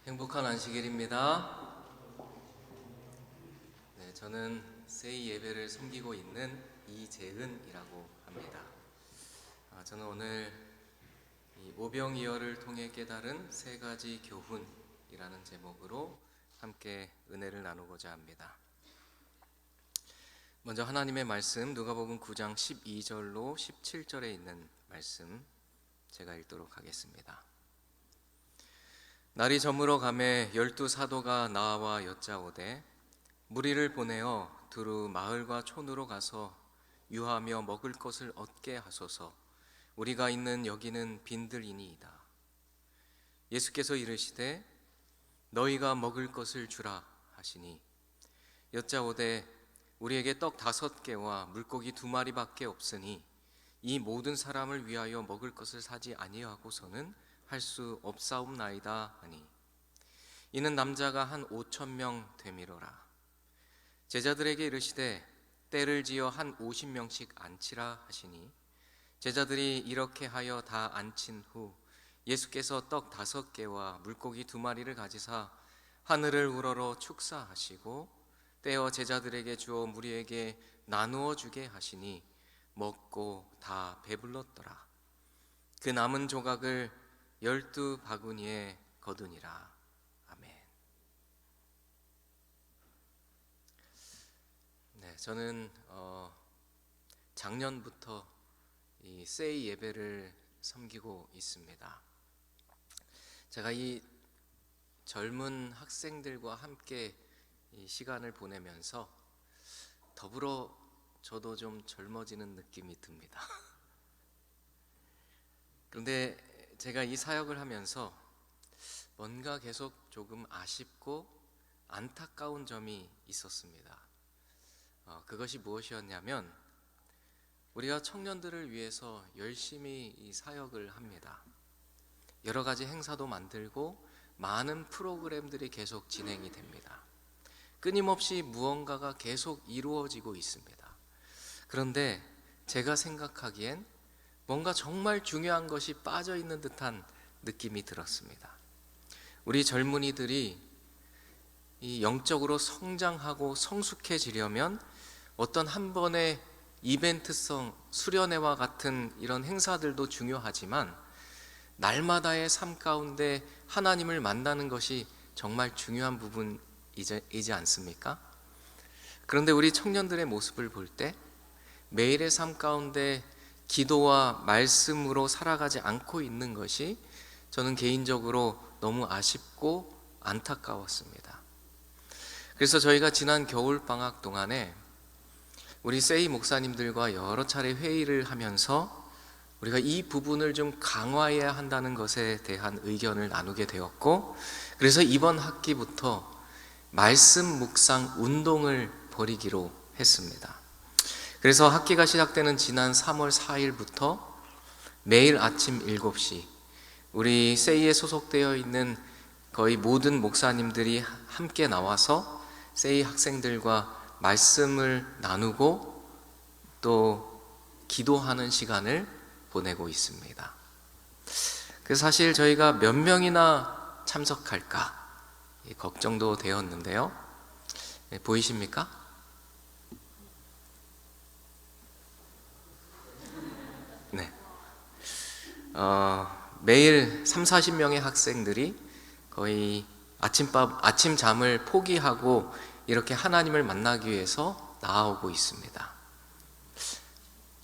행복한 안식일입니다. 저는 세이 예배를 섬기고 있는 이재은이라고 합니다. 저는 오늘 이 오병이어를 통해 깨달은 세 가지 교훈이라는 제목으로 함께 은혜를 나누고자 합니다. 먼저 하나님의 말씀 누가복음 9장 12절로 17절에 있는 말씀 제가 읽도록 하겠습니다. 날이 저물어 가매 12 사도가 나와 여짜오되 무리를 보내어 두루 마을과 촌으로 가서 유하며 먹을 것을 얻게 하소서. 우리가 있는 여기는 빈들이니이다. 예수께서 이르시되 너희가 먹을 것을 주라 하시니 여짜오되 우리에게 떡 5개와 물고기 2마리밖에 없으니 이 모든 사람을 위하여 먹을 것을 사지 아니하고서는 할 수 없사옵나이다 하니 이는 남자가 한 5,000명 되미로라. 제자들에게 이르시되 때를 지어 한 50명씩 앉히라 하시니 제자들이 이렇게 하여 다 앉힌 후 예수께서 떡 5개와 물고기 2마리를 가지사 하늘을 우러러 축사하시고 떼어 제자들에게 주어 무리에게 나누어 주게 하시니 먹고 다 배불렀더라. 그 남은 조각을 12 바구니에 거두니라. 아멘. 저는 작년부터 이 세이 예배를 섬기고 있습니다. 제가 이 젊은 학생들과 함께 이 시간을 보내면서 더불어 저도 좀 젊어지는 느낌이 듭니다. 그런데 제가 이 사역을 하면서 뭔가 계속 조금 아쉽고 안타까운 점이 있었습니다. 그것이 무엇이었냐면 우리가 청년들을 위해서 열심히 이 사역을 합니다. 여러 가지 행사도 만들고 많은 프로그램들이 계속 진행이 됩니다. 끊임없이 무언가가 계속 이루어지고 있습니다. 그런데 제가 생각하기엔 뭔가 정말 중요한 것이 빠져있는 듯한 느낌이 들었습니다. 우리 젊은이들이 이 영적으로 성장하고 성숙해지려면 어떤 한 번의 이벤트성 수련회와 같은 이런 행사들도 중요하지만 날마다의 삶 가운데 하나님을 만나는 것이 정말 중요한 부분이지 않습니까? 그런데 우리 청년들의 모습을 볼 때 매일의 삶 가운데 기도와 말씀으로 살아가지 않고 있는 것이 저는 개인적으로 너무 아쉽고 안타까웠습니다. 그래서 저희가 지난 겨울방학 동안에 우리 세이 목사님들과 여러 차례 회의를 하면서 우리가 이 부분을 좀 강화해야 한다는 것에 대한 의견을 나누게 되었고, 그래서 이번 학기부터 말씀 묵상 운동을 벌이기로 했습니다. 그래서 학기가 시작되는 지난 3월 4일부터 매일 아침 7시 우리 세이에 소속되어 있는 거의 모든 목사님들이 함께 나와서 세이 학생들과 말씀을 나누고 또 기도하는 시간을 보내고 있습니다. 그래서 사실 저희가 몇 명이나 참석할까 걱정도 되었는데요. 보이십니까? 네. 매일 30-40명의 학생들이 거의 아침 잠을 포기하고 이렇게 하나님을 만나기 위해서 나아오고 있습니다.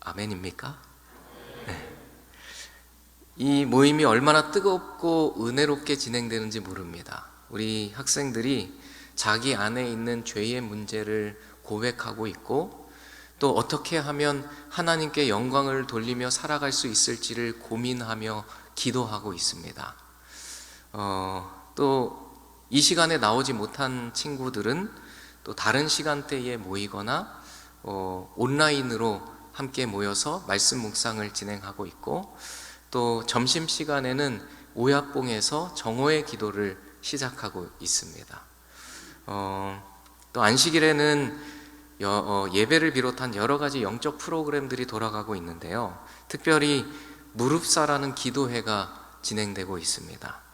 아멘입니까? 네. 이 모임이 얼마나 뜨겁고 은혜롭게 진행되는지 모릅니다. 우리 학생들이 자기 안에 있는 죄의 문제를 고백하고 있고 또 어떻게 하면 하나님께 영광을 돌리며 살아갈 수 있을지를 고민하며 기도하고 있습니다. 또 이 시간에 나오지 못한 친구들은 또 다른 시간대에 모이거나 온라인으로 함께 모여서 말씀 묵상을 진행하고 있고 또 점심시간에는 오야뽕에서 정오의 기도를 시작하고 있습니다. 또 안식일에는 예배를 비롯한 여러 가지 영적 프로그램들이 돌아가고 있는데요. 특별히 무릎사라는 기도회가 진행되고 있습니다.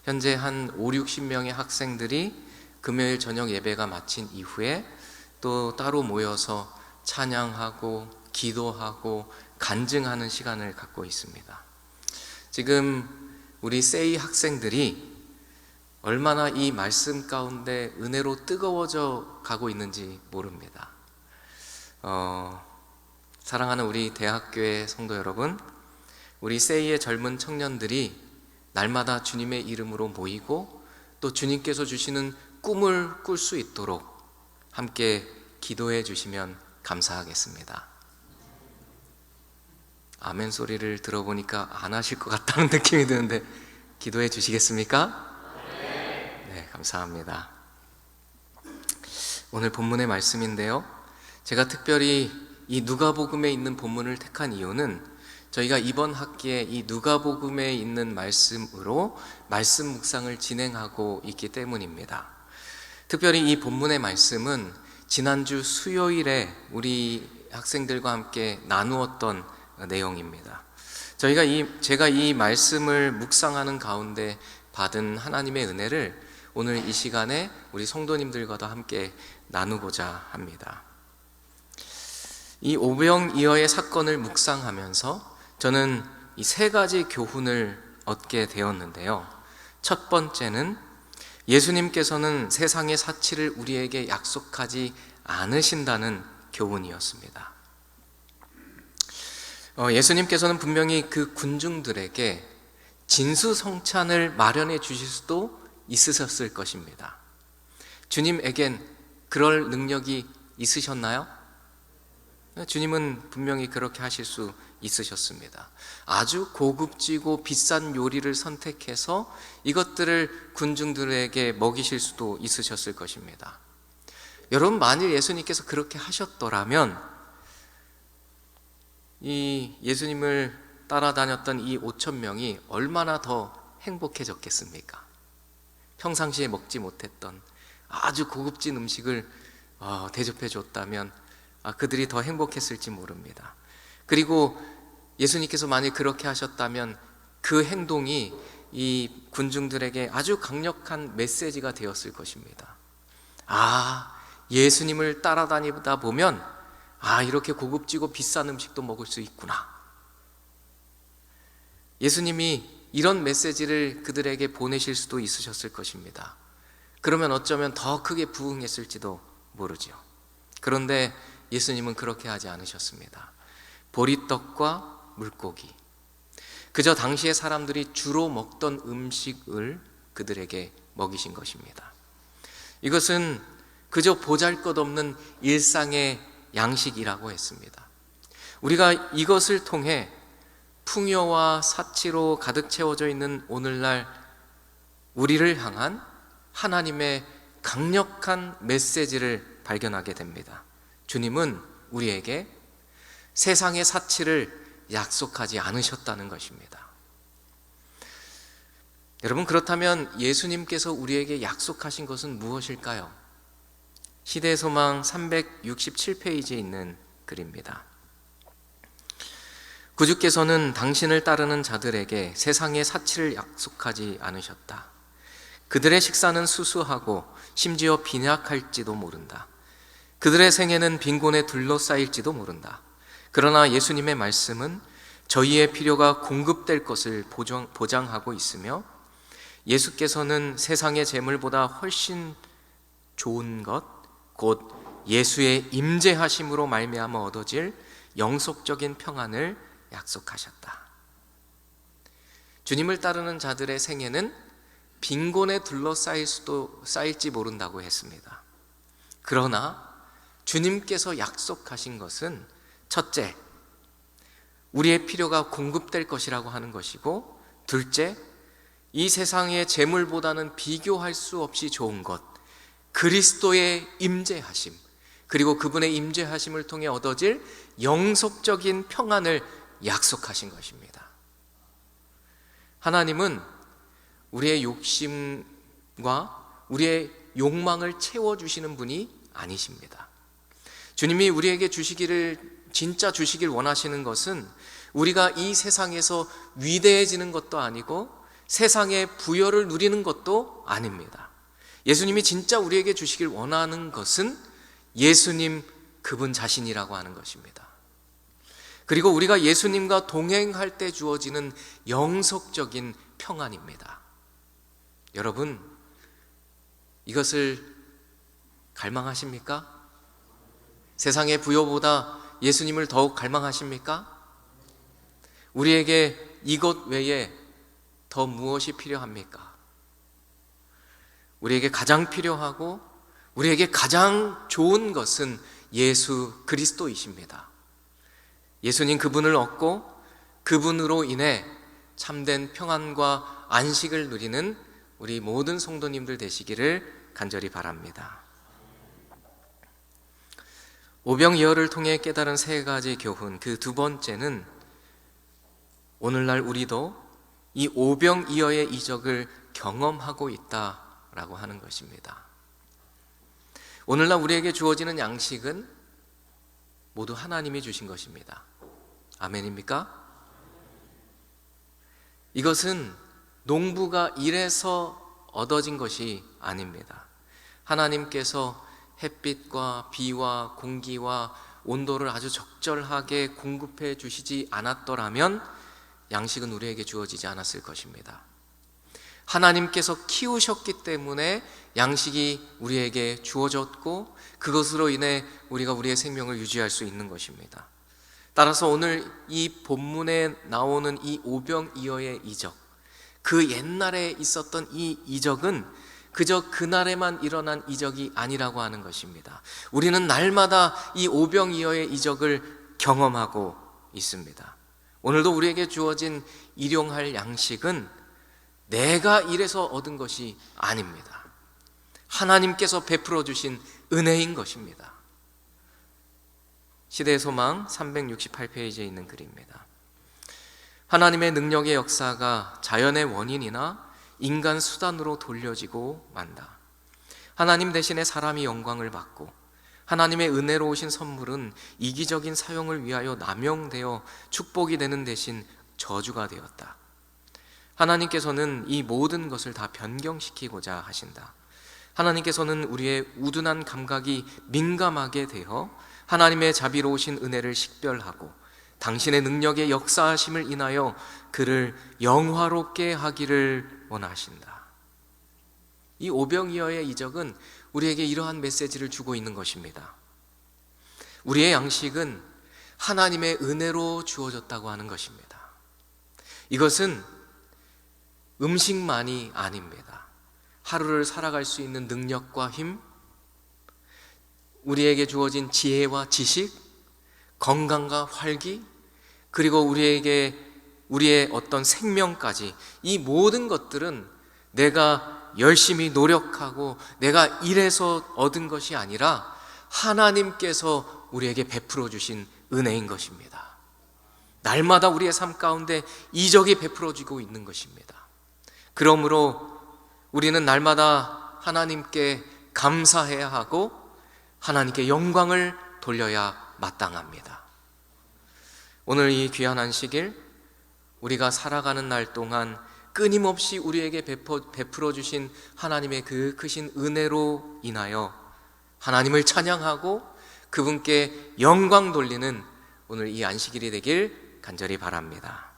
현재 한 5, 60명의 학생들이 금요일 저녁 예배가 마친 이후에 또 따로 모여서 찬양하고 기도하고 간증하는 시간을 갖고 있습니다. 지금 우리 세이 학생들이 얼마나 이 말씀 가운데 은혜로 뜨거워져 가고 있는지 모릅니다. 사랑하는 우리 대학교의 성도 여러분, 우리 세이의 젊은 청년들이 날마다 주님의 이름으로 모이고 또 주님께서 주시는 꿈을 꿀 수 있도록 함께 기도해 주시면 감사하겠습니다. 아멘 소리를 들어보니까 안 하실 것 같다는 느낌이 드는데 기도해 주시겠습니까? 네, 감사합니다. 오늘 본문의 말씀인데요, 제가 특별히 이 누가복음에 있는 본문을 택한 이유는 저희가 이번 학기에 이 누가복음에 있는 말씀으로 말씀 묵상을 진행하고 있기 때문입니다. 특별히 이 본문의 말씀은 지난주 수요일에 우리 학생들과 함께 나누었던 내용입니다. 제가 이 말씀을 묵상하는 가운데 받은 하나님의 은혜를 오늘 이 시간에 우리 성도님들과도 함께 나누고자 합니다. 이 오병이어의 사건을 묵상하면서 저는 이 세 가지 교훈을 얻게 되었는데요. 첫 번째는 예수님께서는 세상의 사치를 우리에게 약속하지 않으신다는 교훈이었습니다. 예수님께서는 분명히 그 군중들에게 진수성찬을 마련해 주실 수도 있으셨을 것입니다. 주님에겐 그럴 능력이 있으셨나요? 주님은 분명히 그렇게 하실 수 있으셨습니다. 아주 고급지고 비싼 요리를 선택해서 이것들을 군중들에게 먹이실 수도 있으셨을 것입니다. 여러분, 만일 예수님께서 그렇게 하셨더라면 이 예수님을 따라다녔던 이 5천 명이 얼마나 더 행복해졌겠습니까? 평상시에 먹지 못했던 아주 고급진 음식을 대접해 줬다면 그들이 더 행복했을지 모릅니다. 그리고 예수님께서 만약 그렇게 하셨다면 그 행동이 이 군중들에게 아주 강력한 메시지가 되었을 것입니다. 예수님을 따라다니다 보면 이렇게 고급지고 비싼 음식도 먹을 수 있구나. 예수님이 이런 메시지를 그들에게 보내실 수도 있으셨을 것입니다. 그러면 어쩌면 더 크게 부응했을지도 모르죠. 그런데 예수님은 그렇게 하지 않으셨습니다. 보리떡과 물고기, 그저 당시의 사람들이 주로 먹던 음식을 그들에게 먹이신 것입니다. 이것은 그저 보잘것없는 일상의 양식이라고 했습니다. 우리가 이것을 통해 풍요와 사치로 가득 채워져 있는 오늘날 우리를 향한 하나님의 강력한 메시지를 발견하게 됩니다. 주님은 우리에게 세상의 사치를 약속하지 않으셨다는 것입니다. 여러분, 그렇다면 예수님께서 우리에게 약속하신 것은 무엇일까요? 시대의 소망 367페이지에 있는 글입니다. 구주께서는 당신을 따르는 자들에게 세상의 사치를 약속하지 않으셨다. 그들의 식사는 수수하고 심지어 빈약할지도 모른다. 그들의 생애는 빈곤에 둘러싸일지도 모른다. 그러나 예수님의 말씀은 저희의 필요가 공급될 것을 보장하고 있으며 예수께서는 세상의 재물보다 훨씬 좋은 것, 곧 예수의 임재하심으로 말미암아 얻어질 영속적인 평안을 약속하셨다. 주님을 따르는 자들의 생애는 빈곤에 둘러싸일지 모른다고 했습니다. 그러나 주님께서 약속하신 것은 첫째, 우리의 필요가 공급될 것이라고 하는 것이고, 둘째, 이 세상의 재물보다는 비교할 수 없이 좋은 것, 그리스도의 임재하심, 그리고 그분의 임재하심을 통해 얻어질 영속적인 평안을 약속하신 것입니다. 하나님은 우리의 욕심과 우리의 욕망을 채워주시는 분이 아니십니다. 주님이 우리에게 진짜 주시길 원하시는 것은 우리가 이 세상에서 위대해지는 것도 아니고 세상의 부여를 누리는 것도 아닙니다. 예수님이 진짜 우리에게 주시길 원하는 것은 예수님 그분 자신이라고 하는 것입니다. 그리고 우리가 예수님과 동행할 때 주어지는 영속적인 평안입니다. 여러분, 이것을 갈망하십니까? 세상의 부여보다 예수님을 더욱 갈망하십니까? 우리에게 이것 외에 더 무엇이 필요합니까? 우리에게 가장 필요하고 우리에게 가장 좋은 것은 예수 그리스도이십니다. 예수님 그분을 얻고 그분으로 인해 참된 평안과 안식을 누리는 우리 모든 성도님들 되시기를 간절히 바랍니다. 오병이어를 통해 깨달은 세 가지 교훈, 그 두 번째는 오늘날 우리도 이 오병이어의 이적을 경험하고 있다라고 하는 것입니다. 오늘날 우리에게 주어지는 양식은 모두 하나님이 주신 것입니다. 아멘입니까? 이것은 농부가 일해서 얻어진 것이 아닙니다. 하나님께서 햇빛과 비와 공기와 온도를 아주 적절하게 공급해 주시지 않았더라면 양식은 우리에게 주어지지 않았을 것입니다. 하나님께서 키우셨기 때문에 양식이 우리에게 주어졌고 그것으로 인해 우리가 우리의 생명을 유지할 수 있는 것입니다. 따라서 오늘 이 본문에 나오는 이 오병이어의 이적, 그 옛날에 있었던 이 이적은 그저 그날에만 일어난 이적이 아니라고 하는 것입니다. 우리는 날마다 이 오병이어의 이적을 경험하고 있습니다. 오늘도 우리에게 주어진 일용할 양식은 내가 일해서 얻은 것이 아닙니다. 하나님께서 베풀어 주신 은혜인 것입니다. 시대의 소망 368페이지에 있는 글입니다. 하나님의 능력의 역사가 자연의 원인이나 인간 수단으로 돌려지고 만다. 하나님 대신에 사람이 영광을 받고 하나님의 은혜로 오신 선물은 이기적인 사용을 위하여 남용되어 축복이 되는 대신 저주가 되었다. 하나님께서는 이 모든 것을 다 변경시키고자 하신다. 하나님께서는 우리의 우둔한 감각이 민감하게 되어 하나님의 자비로우신 은혜를 식별하고 당신의 능력의 역사하심을 인하여 그를 영화롭게 하기를 원하신다. 이 오병이어의 이적은 우리에게 이러한 메시지를 주고 있는 것입니다. 우리의 양식은 하나님의 은혜로 주어졌다고 하는 것입니다. 이것은 음식만이 아닙니다. 하루를 살아갈 수 있는 능력과 힘, 우리에게 주어진 지혜와 지식, 건강과 활기, 그리고 우리의 어떤 생명까지, 이 모든 것들은 내가 열심히 노력하고 내가 일해서 얻은 것이 아니라 하나님께서 우리에게 베풀어 주신 은혜인 것입니다. 날마다 우리의 삶 가운데 이적이 베풀어지고 있는 것입니다. 그러므로 우리는 날마다 하나님께 감사해야 하고 하나님께 영광을 돌려야 마땅합니다. 오늘 이 귀한 안식일 우리가 살아가는 날 동안 끊임없이 우리에게 베풀어 주신 하나님의 그 크신 은혜로 인하여 하나님을 찬양하고 그분께 영광 돌리는 오늘 이 안식일이 되길 간절히 바랍니다.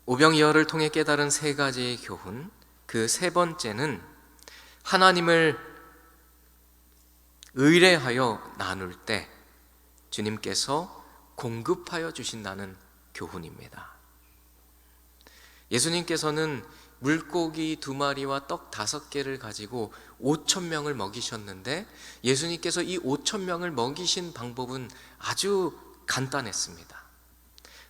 오병이어를 통해 깨달은 세 가지의 교훈, 그 세 번째는 하나님을 의뢰하여 나눌 때 주님께서 공급하여 주신다는 교훈입니다. 예수님께서는 물고기 2마리와 떡 5개를 가지고 5,000명을 먹이셨는데 예수님께서 이 5,000명을 먹이신 방법은 아주 간단했습니다.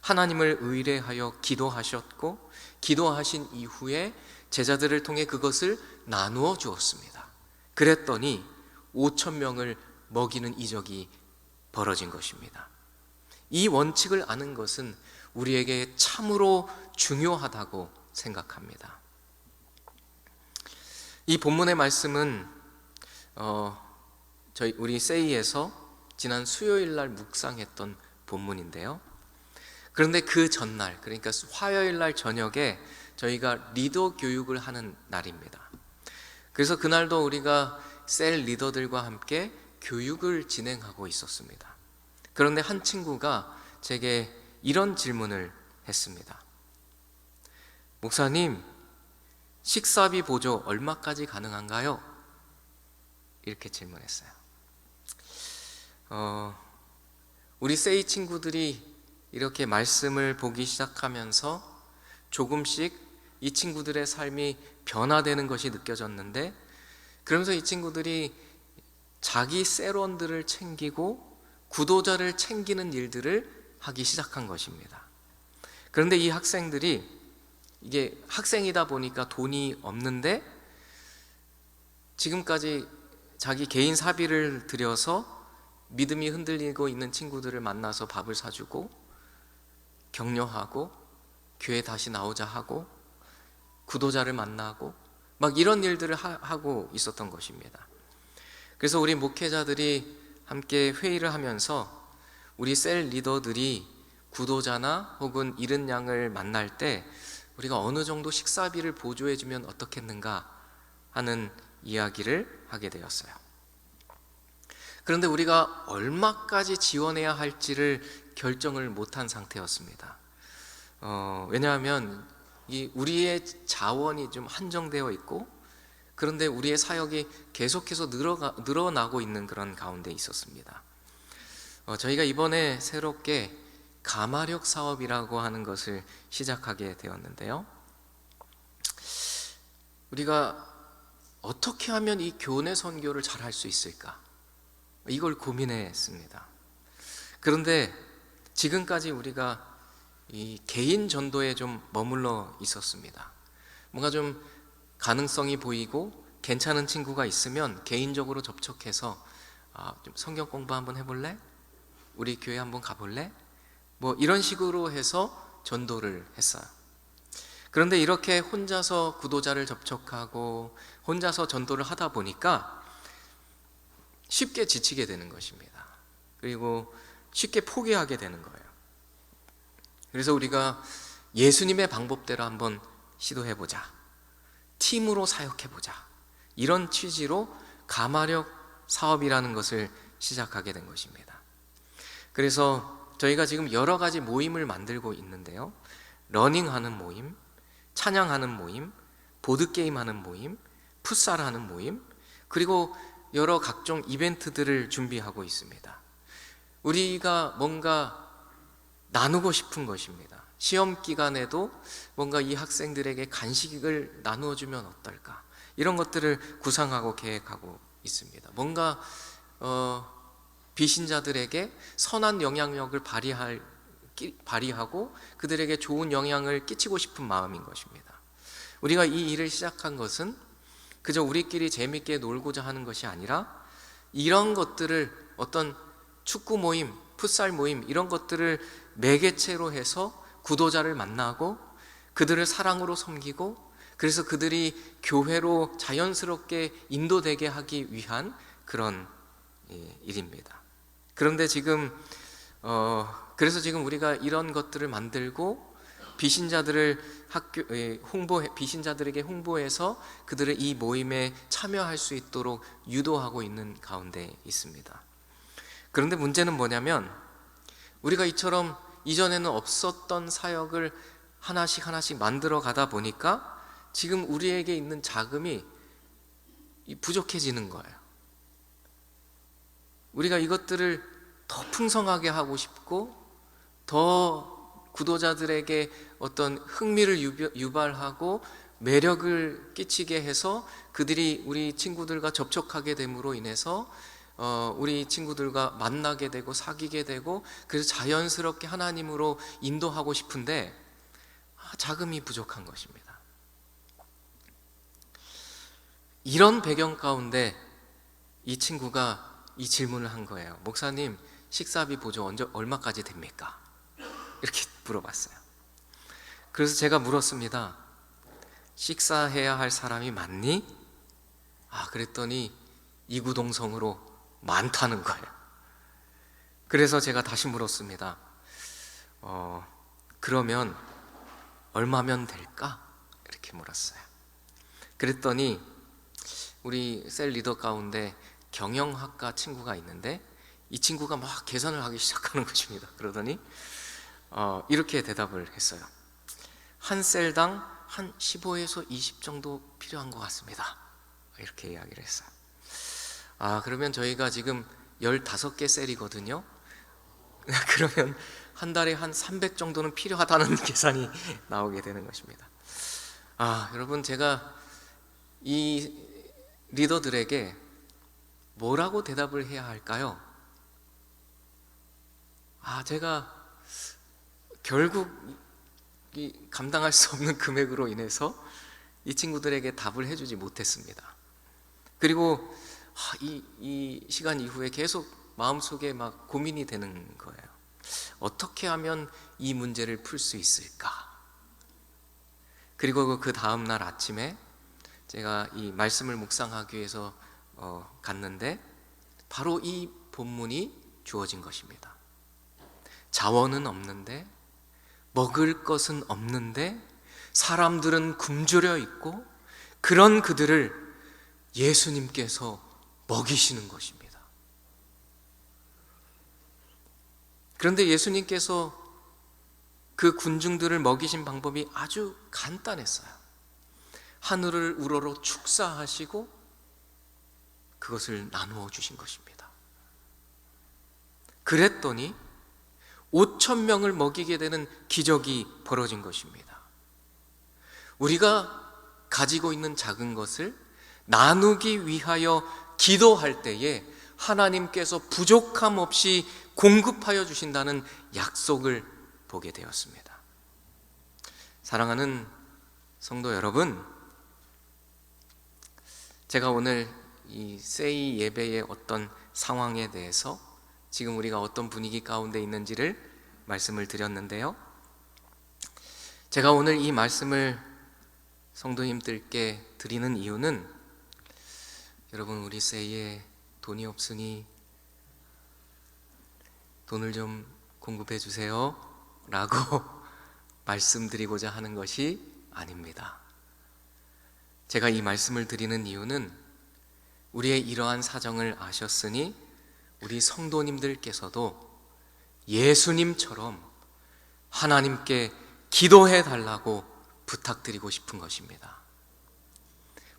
하나님을 의뢰하여 기도하셨고 기도하신 이후에 제자들을 통해 그것을 나누어 주었습니다. 그랬더니 5,000명을 먹이는 이적이 벌어진 것입니다. 이 원칙을 아는 것은 우리에게 참으로 중요하다고 생각합니다. 이 본문의 말씀은 우리 세이에서 지난 수요일 날 묵상했던 본문인데요. 그런데 그 전날, 그러니까 화요일 날 저녁에 저희가 리더 교육을 하는 날입니다. 그래서 그날도 우리가 셀 리더들과 함께 교육을 진행하고 있었습니다. 그런데 한 친구가 제게 이런 질문을 했습니다. 목사님, 식사비 보조 얼마까지 가능한가요? 이렇게 질문했어요. 우리 세이 친구들이 이렇게 말씀을 보기 시작하면서 조금씩 이 친구들의 삶이 변화되는 것이 느껴졌는데, 그러면서 이 친구들이 자기 셀원들을 챙기고 구도자를 챙기는 일들을 하기 시작한 것입니다. 그런데 이 학생들이, 이게 학생이다 보니까 돈이 없는데 지금까지 자기 개인 사비를 들여서 믿음이 흔들리고 있는 친구들을 만나서 밥을 사주고 격려하고 교회 다시 나오자 하고 구도자를 만나고 막 이런 일들을 하고 있었던 것입니다. 그래서 우리 목회자들이 함께 회의를 하면서 우리 셀 리더들이 구도자나 혹은 잃은 양을 만날 때 우리가 어느 정도 식사비를 보조해주면 어떻겠는가 하는 이야기를 하게 되었어요. 그런데 우리가 얼마까지 지원해야 할지를 결정을 못한 상태였습니다. 왜냐하면 우리의 자원이 좀 한정되어 있고, 그런데 우리의 사역이 계속해서 늘어나고 있는 그런 가운데 있었습니다. 저희가 이번에 새롭게 가마력 사업이라고 하는 것을 시작하게 되었는데요. 우리가 어떻게 하면 이 교내 선교를 잘 할 수 있을까? 이걸 고민했습니다. 그런데 지금까지 우리가 이 개인 전도에 좀 머물러 있었습니다. 뭔가 좀 가능성이 보이고 괜찮은 친구가 있으면 개인적으로 접촉해서 좀 성경 공부 한번 해볼래? 우리 교회 한번 가볼래? 뭐 이런 식으로 해서 전도를 했어요. 그런데 이렇게 혼자서 구도자를 접촉하고 혼자서 전도를 하다 보니까 쉽게 지치게 되는 것입니다. 그리고 쉽게 포기하게 되는 거예요. 그래서 우리가 예수님의 방법대로 한번 시도해보자, 팀으로 사역해보자, 이런 취지로 가마력 사업이라는 것을 시작하게 된 것입니다. 그래서 저희가 지금 여러 가지 모임을 만들고 있는데요. 러닝하는 모임, 찬양하는 모임, 보드게임하는 모임, 풋살하는 모임, 그리고 여러 각종 이벤트들을 준비하고 있습니다. 우리가 뭔가 나누고 싶은 것입니다. 시험 기간에도 뭔가 이 학생들에게 간식을 나누어 주면 어떨까? 이런 것들을 구상하고 계획하고 있습니다. 뭔가 비신자들에게 선한 영향력을 발휘하고 그들에게 좋은 영향을 끼치고 싶은 마음인 것입니다. 우리가 이 일을 시작한 것은 그저 우리끼리 재밌게 놀고자 하는 것이 아니라 이런 것들을 어떤 축구 모임, 풋살 모임 이런 것들을 매개체로 해서 구도자를 만나고 그들을 사랑으로 섬기고, 그래서 그들이 교회로 자연스럽게 인도되게 하기 위한 그런 일입니다. 그런데 지금 그래서 지금 우리가 이런 것들을 만들고 비신자들을 비신자들에게 홍보해서 그들을 이 모임에 참여할 수 있도록 유도하고 있는 가운데 있습니다. 그런데 문제는 뭐냐면 우리가 이처럼 이전에는 없었던 사역을 하나씩 만들어 가다 보니까 지금 우리에게 있는 자금이 부족해지는 거예요. 우리가 이것들을 더 풍성하게 하고 싶고 더 구도자들에게 어떤 흥미를 유발하고 매력을 끼치게 해서 그들이 우리 친구들과 접촉하게 됨으로 인해서 우리 친구들과 만나게 되고 사귀게 되고, 그래서 자연스럽게 하나님으로 인도하고 싶은데 자금이 부족한 것입니다. 이런 배경 가운데 이 친구가 이 질문을 한 거예요. 목사님, 식사비 보조 얼마까지 됩니까? 이렇게 물어봤어요. 그래서 제가 물었습니다. 식사해야 할 사람이 많니? 그랬더니 이구동성으로 많다는 거예요. 그래서 제가 다시 물었습니다. 그러면 얼마면 될까? 이렇게 물었어요. 그랬더니 우리 셀 리더 가운데 경영학과 친구가 있는데 이 친구가 막 계산을 하기 시작하는 것입니다. 그러더니 이렇게 대답을 했어요. 한 셀당 한 15에서 20 정도 필요한 것 같습니다. 이렇게 이야기를 했어요. 그러면 저희가 지금 15개 셀이거든요. 그러면 한 달에 한 300 정도는 필요하다는 계산이 나오게 되는 것입니다. 여러분, 제가 이 리더들에게 뭐라고 대답을 해야 할까요? 제가 결국 이 감당할 수 없는 금액으로 인해서 이 친구들에게 답을 해주지 못했습니다. 그리고 이 시간 이후에 계속 마음속에 막 고민이 되는 거예요. 어떻게 하면 이 문제를 풀 수 있을까? 그리고 그 다음 날 아침에 제가 이 말씀을 묵상하기 위해서 갔는데 바로 이 본문이 주어진 것입니다. 자원은 없는데, 먹을 것은 없는데, 사람들은 굶주려 있고, 그런 그들을 예수님께서 먹이시는 것입니다. 그런데 예수님께서 그 군중들을 먹이신 방법이 아주 간단했어요. 하늘을 우러러 축사하시고 그것을 나누어 주신 것입니다. 그랬더니 5,000명을 먹이게 되는 기적이 벌어진 것입니다. 우리가 가지고 있는 작은 것을 나누기 위하여 기도할 때에 하나님께서 부족함 없이 공급하여 주신다는 약속을 보게 되었습니다. 사랑하는 성도 여러분, 제가 오늘 이 세이 예배의 어떤 상황에 대해서 지금 우리가 어떤 분위기 가운데 있는지를 말씀을 드렸는데요. 제가 오늘 이 말씀을 성도님들께 드리는 이유는 여러분, 우리 세이에 돈이 없으니 돈을 좀 공급해 주세요 라고 말씀드리고자 하는 것이 아닙니다. 제가 이 말씀을 드리는 이유는 우리의 이러한 사정을 아셨으니 우리 성도님들께서도 예수님처럼 하나님께 기도해 달라고 부탁드리고 싶은 것입니다.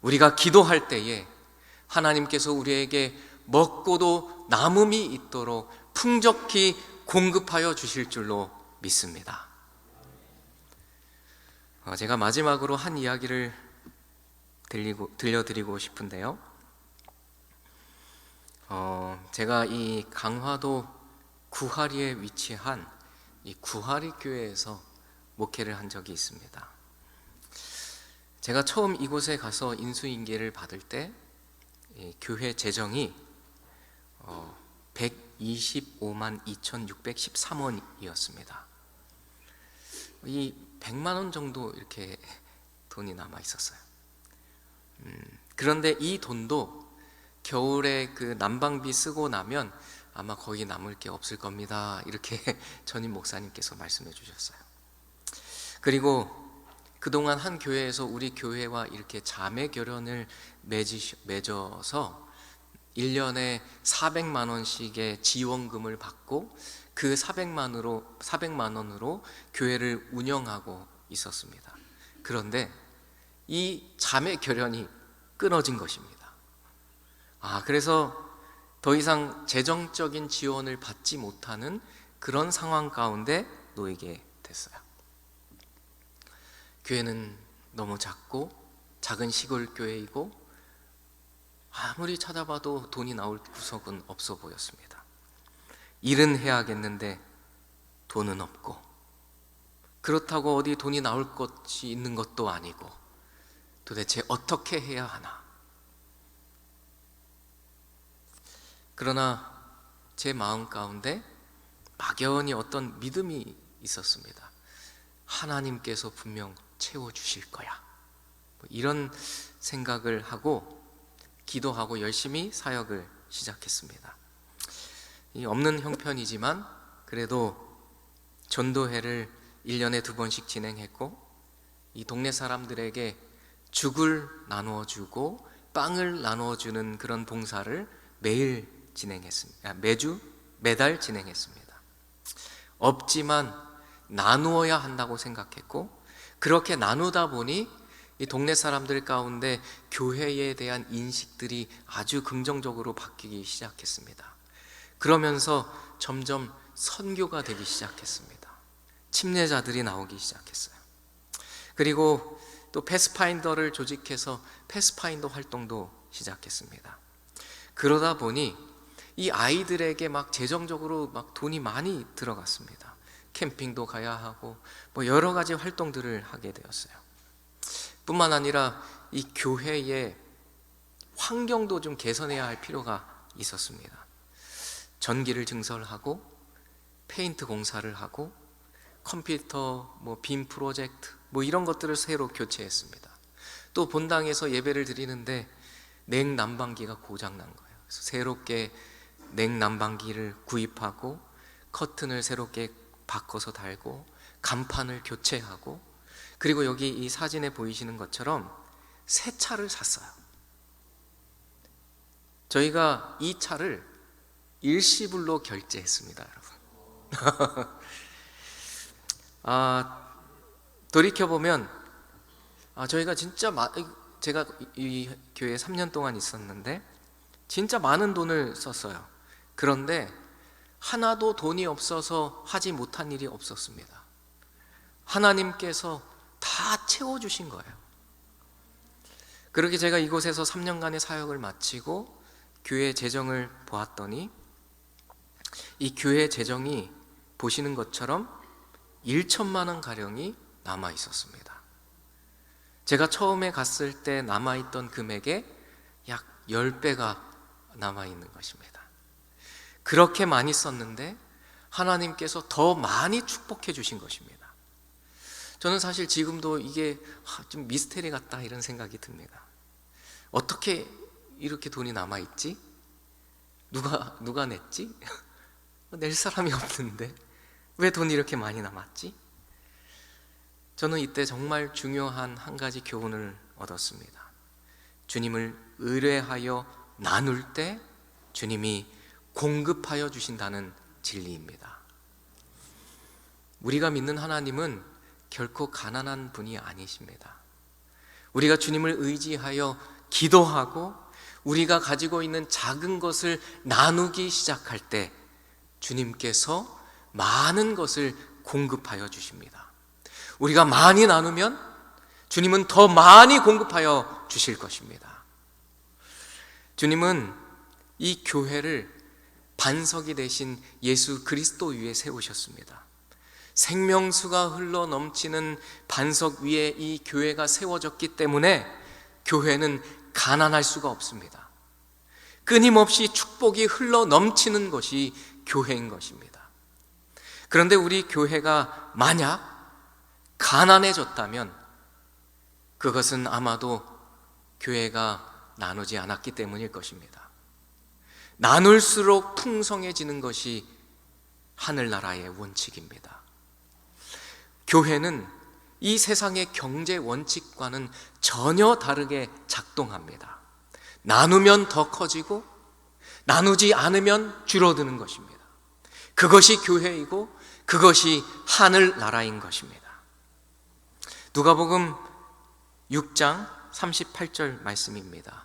우리가 기도할 때에 하나님께서 우리에게 먹고도 남음이 있도록 풍족히 공급하여 주실 줄로 믿습니다. 제가 마지막으로 한 이야기를 들려드리고 싶은데요. 제가 이 강화도 구하리에 위치한 이 구하리 교회에서 목회를 한 적이 있습니다. 제가 처음 이곳에 가서 인수인계를 받을 때 교회 재정이 125만 2,613원이었습니다. 이 100만 원 정도 이렇게 돈이 남아 있었어요. 그런데 이 돈도 겨울에 그 난방비 쓰고 나면 아마 거기 남을 게 없을 겁니다. 이렇게 전임 목사님께서 말씀해 주셨어요. 그리고 그동안 한 교회에서 우리 교회와 이렇게 자매 결연을 맺어서 1년에 400만 원씩의 지원금을 받고 그 400만 원으로 교회를 운영하고 있었습니다. 그런데 이 자매 결연이 끊어진 것입니다. 그래서 더 이상 재정적인 지원을 받지 못하는 그런 상황 가운데 놓이게 됐어요. 교회는 너무 작고 작은 시골 교회이고 아무리 찾아봐도 돈이 나올 구석은 없어 보였습니다. 일은 해야겠는데 돈은 없고, 그렇다고 어디 돈이 나올 것이 있는 것도 아니고, 도대체 어떻게 해야 하나? 그러나 제 마음 가운데 막연히 어떤 믿음이 있었습니다. 하나님께서 분명 채워주실 거야, 이런 생각을 하고 기도하고 열심히 사역을 시작했습니다. 이 없는 형편이지만 그래도 전도회를 1년에 2번씩 진행했고, 이 동네 사람들에게 죽을 나누어 주고 빵을 나누어 주는 그런 봉사를 매달 진행했습니다. 없지만 나누어야 한다고 생각했고, 그렇게 나누다 보니 이 동네 사람들 가운데 교회에 대한 인식들이 아주 긍정적으로 바뀌기 시작했습니다. 그러면서 점점 선교가 되기 시작했습니다. 침례자들이 나오기 시작했어요. 그리고 또 패스파인더를 조직해서 패스파인더 활동도 시작했습니다. 그러다 보니 이 아이들에게 막 재정적으로 막 돈이 많이 들어갔습니다. 캠핑도 가야 하고 뭐 여러 가지 활동들을 하게 되었어요. 뿐만 아니라 이 교회의 환경도 좀 개선해야 할 필요가 있었습니다. 전기를 증설하고 페인트 공사를 하고 컴퓨터 빔 프로젝트 이런 것들을 새로 교체했습니다. 또 본당에서 예배를 드리는데 냉난방기가 고장난 거예요. 그래서 새롭게 냉난방기를 구입하고 커튼을 새롭게 바꿔서 달고 간판을 교체하고, 그리고 여기 이 사진에 보이시는 것처럼 새 차를 샀어요. 저희가 이 차를 일시불로 결제했습니다, 여러분. 돌이켜보면 저희가 진짜 제가 이 교회에 3년 동안 있었는데 진짜 많은 돈을 썼어요. 그런데 하나도 돈이 없어서 하지 못한 일이 없었습니다. 하나님께서 다 채워주신 거예요. 그렇게 제가 이곳에서 3년간의 사역을 마치고 교회 재정을 보았더니 이 교회 재정이 보시는 것처럼 1천만 원 가량이 남아 있었습니다. 제가 처음에 갔을 때 남아있던 금액의 약 10배가 남아있는 것입니다. 그렇게 많이 썼는데 하나님께서 더 많이 축복해 주신 것입니다. 저는 사실 지금도 이게 좀 미스테리 같다 이런 생각이 듭니다. 어떻게 이렇게 돈이 남아있지? 누가 냈지? 낼 사람이 없는데 왜 돈이 이렇게 많이 남았지? 저는 이때 정말 중요한 한 가지 교훈을 얻었습니다. 주님을 의뢰하여 나눌 때 주님이 공급하여 주신다는 진리입니다. 우리가 믿는 하나님은 결코 가난한 분이 아니십니다. 우리가 주님을 의지하여 기도하고 우리가 가지고 있는 작은 것을 나누기 시작할 때 주님께서 많은 것을 공급하여 주십니다. 우리가 많이 나누면 주님은 더 많이 공급하여 주실 것입니다. 주님은 이 교회를 반석이 되신 예수 그리스도 위에 세우셨습니다. 생명수가 흘러 넘치는 반석 위에 이 교회가 세워졌기 때문에 교회는 가난할 수가 없습니다. 끊임없이 축복이 흘러 넘치는 것이 교회인 것입니다. 그런데 우리 교회가 만약 가난해졌다면 그것은 아마도 교회가 나누지 않았기 때문일 것입니다. 나눌수록 풍성해지는 것이 하늘나라의 원칙입니다. 교회는 이 세상의 경제 원칙과는 전혀 다르게 작동합니다. 나누면 더 커지고 나누지 않으면 줄어드는 것입니다. 그것이 교회이고 그것이 하늘나라인 것입니다. 누가복음 6장 38절 말씀입니다.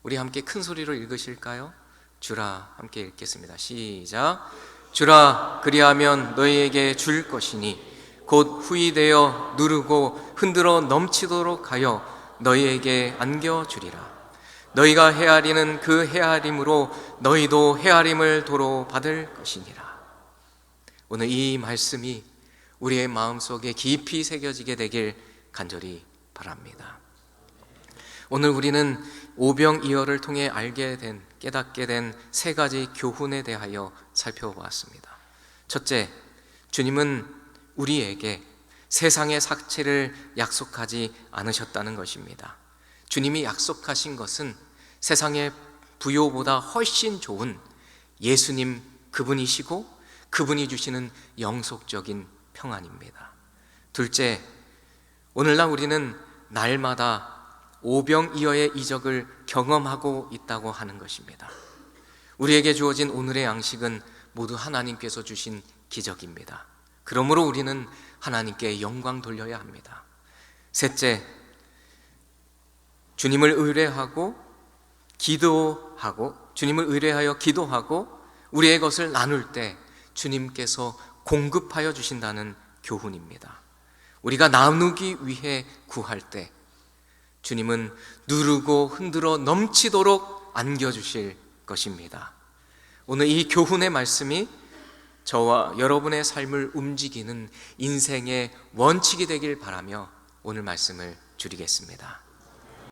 우리 함께 큰 소리로 읽으실까요? 주라, 함께 읽겠습니다. 시작. 주라, 그리하면 너희에게 줄 것이니 곧 후이되어 누르고 흔들어 넘치도록 하여 너희에게 안겨주리라. 너희가 헤아리는 그 헤아림으로 너희도 헤아림을 도로 받을 것이니라. 오늘 이 말씀이 우리의 마음속에 깊이 새겨지게 되길 간절히 바랍니다. 오늘 우리는 오병이어를 통해 깨닫게 된 세 가지 교훈에 대하여 살펴보았습니다. 첫째, 주님은 우리에게 세상의 삭체를 약속하지 않으셨다는 것입니다. 주님이 약속하신 것은 세상의 부요보다 훨씬 좋은 예수님 그분이시고 그분이 주시는 영속적인 평안입니다. 둘째, 오늘날 우리는 날마다 오병이어의 이적을 경험하고 있다고 하는 것입니다. 우리에게 주어진 오늘의 양식은 모두 하나님께서 주신 기적입니다. 그러므로 우리는 하나님께 영광 돌려야 합니다. 셋째, 주님을 의뢰하여 기도하고 우리의 것을 나눌 때 주님께서 공급하여 주신다는 교훈입니다. 우리가 나누기 위해 구할 때 주님은 누르고 흔들어 넘치도록 안겨주실 것입니다. 오늘 이 교훈의 말씀이 저와 여러분의 삶을 움직이는 인생의 원칙이 되길 바라며 오늘 말씀을 줄이겠습니다.